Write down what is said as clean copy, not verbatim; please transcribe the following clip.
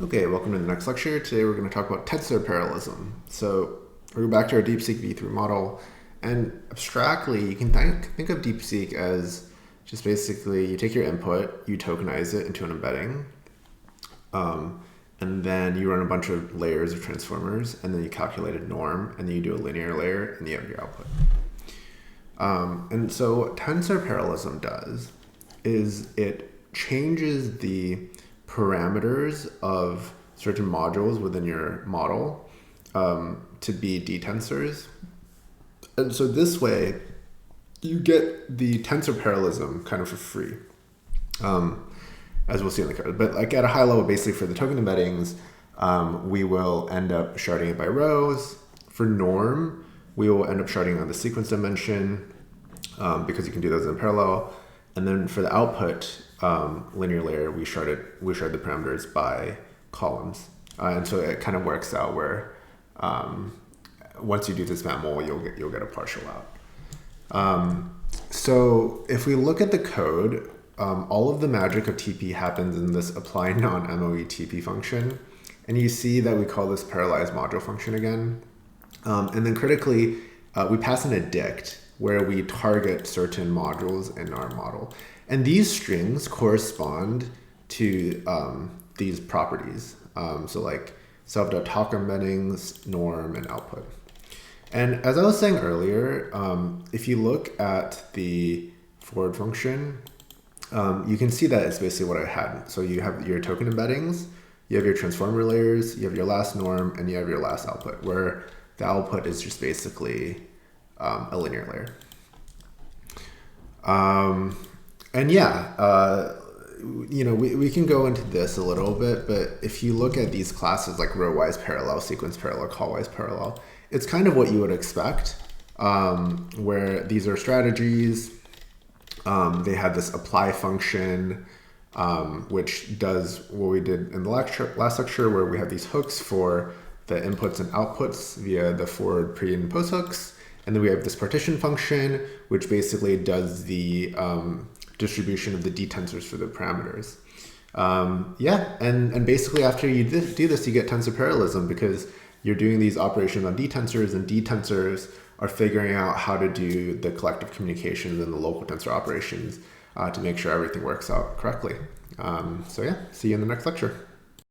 Okay, welcome to the next lecture. Today we're going to talk about tensor parallelism. So we're back to our DeepSeek v3 model, and abstractly you can think of DeepSeek as just basically you take your input, you tokenize it into an embedding, and then you run a bunch of layers of transformers, and then you calculate a norm, and then you do a linear layer, and you have your output. And so what tensor parallelism does is it changes the parameters of certain modules within your model to be DTensors. And so this way, you get the tensor parallelism kind of for free, as we'll see in the code. But like at a high level, basically for the token embeddings, we will end up sharding it by rows. For norm, we will end up sharding on the sequence dimension because you can do those in parallel. And then for the output linear layer, we shard the parameters by columns. And so it kind of works out where once you do this MATML, you'll get a partial out. So if we look at the code, all of the magic of TP happens in this apply non-MOE TP function. And you see that we call this parallelized module function again. And then critically, we pass in a dict where we target certain modules in our model. And these strings correspond to these properties. So like self.talk embeddings, norm, and output. And as I was saying earlier, if you look at the forward function, you can see that it's basically what I had. So you have your token embeddings, you have your transformer layers, you have your last norm, and you have your last output, where the output is just basically a linear layer. And yeah, we can go into this a little bit, but if you look at these classes like row-wise parallel, sequence parallel, call-wise parallel, it's kind of what you would expect, where these are strategies. They have this apply function, which does what we did in the last lecture, where we have these hooks for the inputs and outputs via the forward, pre, and post hooks. And then we have this partition function, which basically does the distribution of the DTensors for the parameters. And basically after you do this, you get tensor parallelism because you're doing these operations on DTensors, and DTensors are figuring out how to do the collective communications and the local tensor operations to make sure everything works out correctly. So yeah, see you in the next lecture.